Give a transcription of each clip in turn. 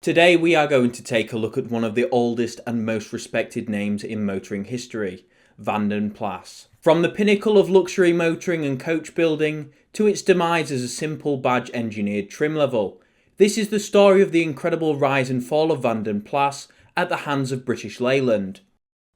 Today we are going to take a look at one of the oldest and most respected names in motoring history, Vanden Plas. From the pinnacle of luxury motoring and coach building to its demise as a simple badge engineered trim level, this is the story of the incredible rise and fall of Vanden Plas at the hands of British Leyland.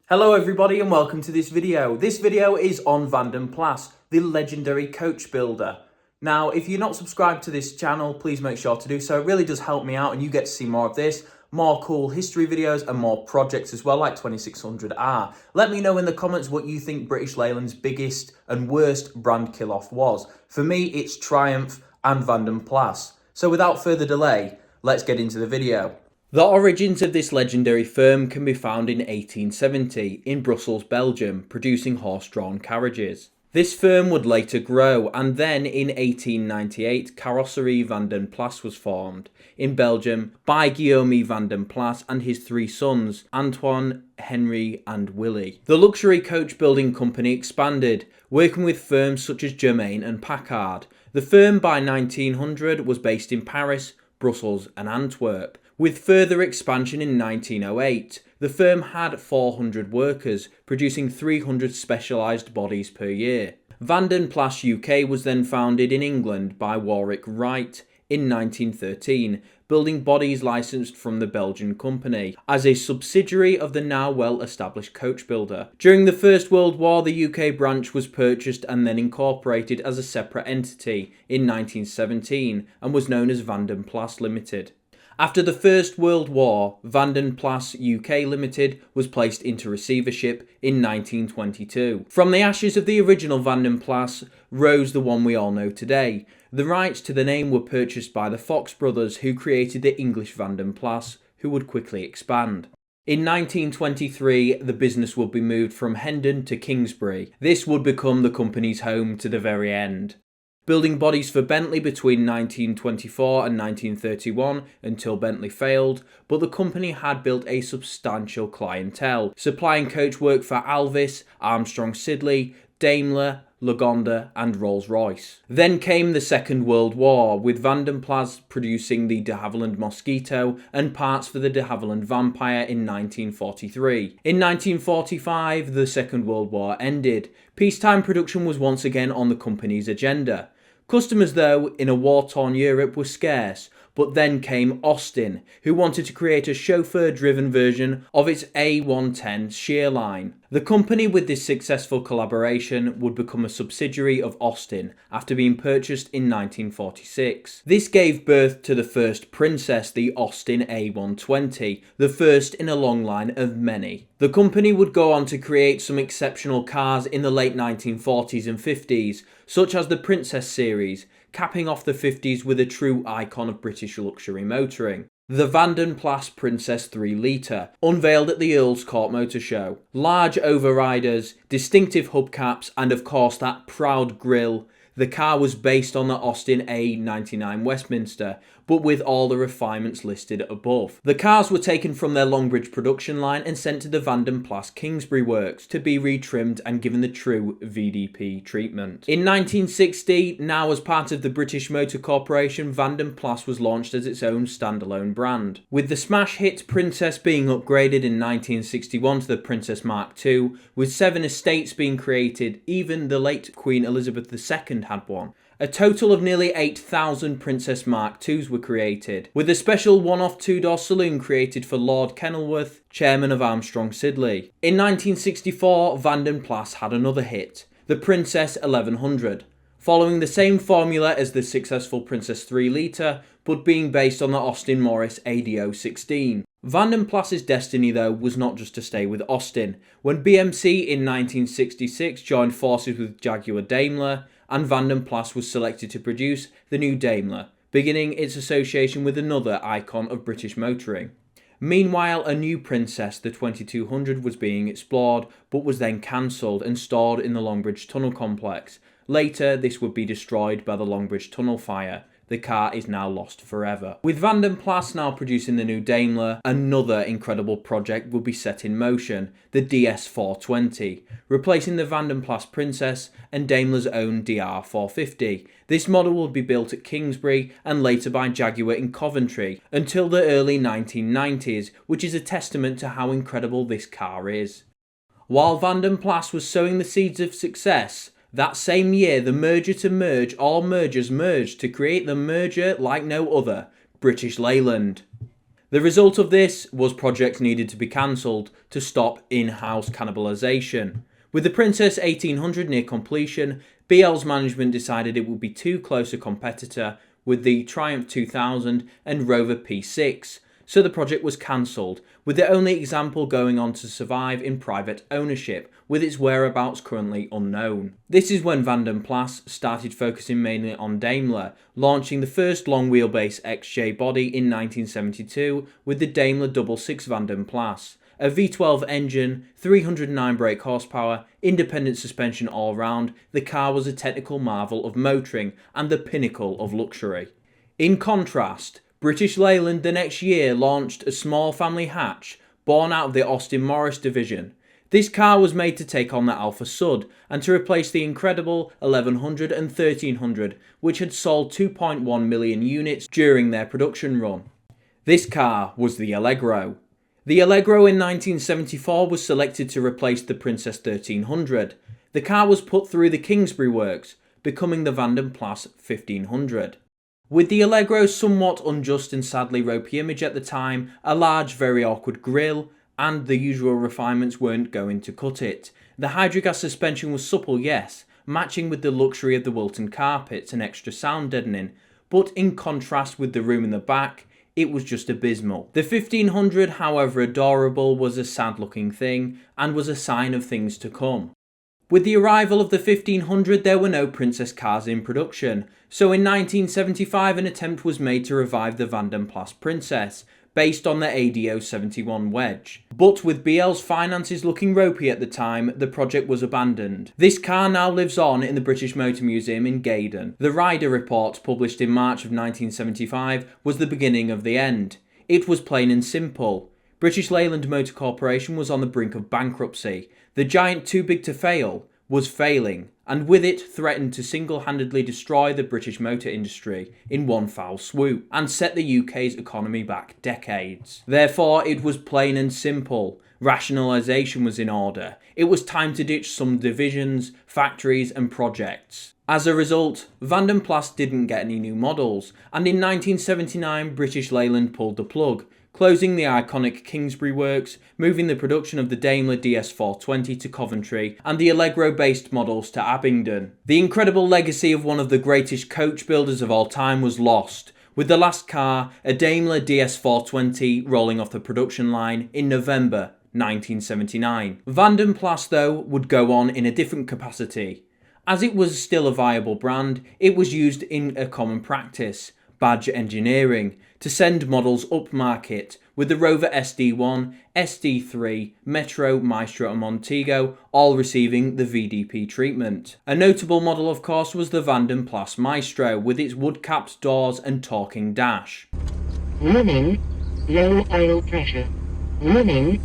Hello everybody and welcome to this video. This video is on Vanden Plas, the legendary coach builder. Now, if you're not subscribed to this channel, please make sure to do so. It really does help me out and you get to see more of this, more cool history videos and more projects as well, like 2600R. Let me know in the comments what you think British Leyland's biggest and worst brand kill-off was. For me, it's Triumph and Vanden Plas. So without further delay, let's get into the video. The origins of this legendary firm can be found in 1870 in Brussels, Belgium, producing horse-drawn carriages. This firm would later grow, and then in 1898 Carrosserie Vanden Plas was formed in Belgium by Guillaume Vanden Plas and his three sons, Antoine, Henry and Willie. The luxury coach building company expanded, working with firms such as Germain and Packard. The firm by 1900 was based in Paris, Brussels and Antwerp. With further expansion in 1908, the firm had 400 workers, producing 300 specialised bodies per year. Vanden Plas UK was then founded in England by Warwick Wright in 1913, building bodies licensed from the Belgian company, as a subsidiary of the now well-established coach builder. During the First World War, the UK branch was purchased and then incorporated as a separate entity in 1917 and was known as Vanden Plas Limited. After the First World War, Vanden Plas UK Limited was placed into receivership in 1922. From the ashes of the original Vanden Plas rose the one we all know today. The rights to the name were purchased by the Fox brothers, who created the English Vanden Plas, who would quickly expand. In 1923, the business would be moved from Hendon to Kingsbury. This would become the company's home to the very end. Building bodies for Bentley between 1924 and 1931 until Bentley failed, but the company had built a substantial clientele, supplying coach work for Alvis, Armstrong Siddeley, Daimler, Lagonda and Rolls-Royce. Then came the Second World War, with Vanden Plas producing the de Havilland Mosquito and parts for the de Havilland Vampire in 1943. In 1945, the Second World War ended. Peacetime production was once again on the company's agenda. Customers, though, in a war-torn Europe were scarce, but then came Austin, who wanted to create a chauffeur-driven version of its A110 shear line. The company, with this successful collaboration, would become a subsidiary of Austin after being purchased in 1946. This gave birth to the first Princess, the Austin A120, the first in a long line of many. The company would go on to create some exceptional cars in the late 1940s and 50s, such as the Princess series, capping off the 50s with a true icon of British luxury motoring. The Vanden Plas Princess 3 Litre, unveiled at the Earl's Court Motor Show. Large overriders, distinctive hubcaps and of course that proud grille. The car was based on the Austin A99 Westminster, but with all the refinements listed above. The cars were taken from their Longbridge production line and sent to the Vanden Plas Kingsbury Works to be retrimmed and given the true VDP treatment. In 1960, now as part of the British Motor Corporation, Vanden Plas was launched as its own standalone brand, with the smash hit Princess being upgraded in 1961 to the Princess Mark II, with 7 estates being created. Even the late Queen Elizabeth II had one. A total of nearly 8,000 Princess Mark IIs were created, with a special one-off two-door saloon created for Lord Kenilworth, chairman of Armstrong Siddeley. In 1964, Vanden Plas had another hit, the Princess 1100, following the same formula as the successful Princess 3 Litre, but being based on the Austin Morris ADO16. Vanden Plas's destiny, though, was not just to stay with Austin. When BMC in 1966 joined forces with Jaguar Daimler, and Vanden Plas was selected to produce the new Daimler, beginning its association with another icon of British motoring. Meanwhile, a new Princess, the 2200, was being explored, but was then cancelled and stored in the Longbridge Tunnel complex. Later, this would be destroyed by the Longbridge Tunnel fire, the car is now lost forever. With Vanden Plas now producing the new Daimler, another incredible project will be set in motion, the DS420, replacing the Vanden Plas Princess and Daimler's own DR450. This model will be built at Kingsbury and later by Jaguar in Coventry until the early 1990s, which is a testament to how incredible this car is. While Vanden Plas was sowing the seeds of success, that same year the merger to merge all mergers merged to create the merger like no other, British Leyland. The result of this was projects needed to be cancelled to stop in-house cannibalisation. With the Princess 1800 near completion, BL's management decided it would be too close a competitor with the Triumph 2000 and Rover P6, so the project was cancelled, with the only example going on to survive in private ownership, with its whereabouts currently unknown. This is when Vanden Plas started focusing mainly on Daimler, launching the first long wheelbase XJ body in 1972 with the Daimler 66 Vanden Plas. A V12 engine, 309 brake horsepower, independent suspension all round, the car was a technical marvel of motoring and the pinnacle of luxury. In contrast, British Leyland the next year launched a small family hatch born out of the Austin Morris division. This car was made to take on the Alfa Sud and to replace the incredible 1100 and 1300, which had sold 2.1 million units during their production run. This car was the Allegro. The Allegro in 1974 was selected to replace the Princess 1300. The car was put through the Kingsbury Works, becoming the Vanden Plas 1500. With the Allegro's somewhat unjust and sadly ropey image at the time, a large, very awkward grille, and the usual refinements weren't going to cut it. The hydrogas suspension was supple, yes, matching with the luxury of the Wilton carpets and extra sound deadening, but in contrast with the room in the back, it was just abysmal. The 1500, however adorable, was a sad looking thing, and was a sign of things to come. With the arrival of the 1500, there were no Princess cars in production, so in 1975 an attempt was made to revive the Vanden Plas Princess, based on the ADO 71 wedge. But with BL's finances looking ropey at the time, the project was abandoned. This car now lives on in the British Motor Museum in Gaydon. The Rider Report, published in March of 1975, was the beginning of the end. It was plain and simple. British Leyland Motor Corporation was on the brink of bankruptcy. The giant too big to fail was failing, and with it threatened to single-handedly destroy the British motor industry in one foul swoop, and set the UK's economy back decades. Therefore, it was plain and simple. Rationalisation was in order. It was time to ditch some divisions, factories and projects. As a result, Vanden Plas didn't get any new models, and in 1979 British Leyland pulled the plug, closing the iconic Kingsbury Works, moving the production of the Daimler DS420 to Coventry and the Allegro-based models to Abingdon. The incredible legacy of one of the greatest coach builders of all time was lost, with the last car, a Daimler DS420, rolling off the production line in November 1979. Vanden Plas, though, would go on in a different capacity. As it was still a viable brand, it was used in a common practice, badge engineering, to send models upmarket, with the Rover SD1, SD3, Metro, Maestro and Montego all receiving the VDP treatment. A notable model, of course, was the Vanden Plas Maestro, with its wood-capped doors and talking dash. Warning, low oil pressure. Warning.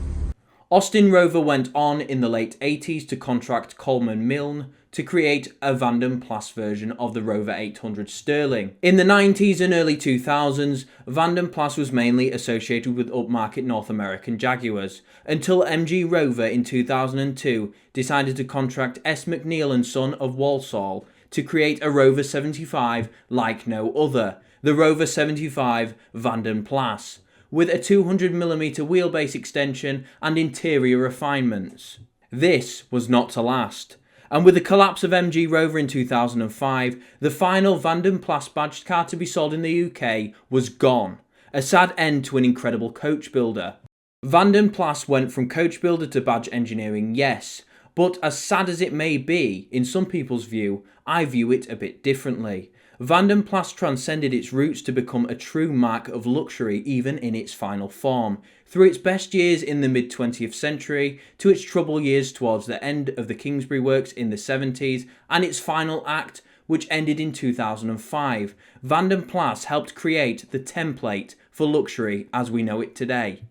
Austin Rover went on in the late 80s to contract Coleman Milne to create a Vanden Plas version of the Rover 800 Sterling. In the 90s and early 2000s, Vanden Plas was mainly associated with upmarket North American Jaguars, until MG Rover in 2002 decided to contract S. McNeil & Son of Walsall to create a Rover 75 like no other, the Rover 75 Vanden Plas, with a 200mm wheelbase extension and interior refinements. This was not to last, and with the collapse of MG Rover in 2005, the final Vanden Plas badged car to be sold in the UK was gone, a sad end to an incredible coach builder. Vanden Plas went from coach builder to badge engineering, yes, but as sad as it may be, in some people's view, I view it a bit differently. Vanden Plas transcended its roots to become a true marque of luxury even in its final form, through its best years in the mid-20th century to its trouble years towards the end of the Kingsbury Works in the 70s and its final act which ended in 2005, Vanden Plas helped create the template for luxury as we know it today.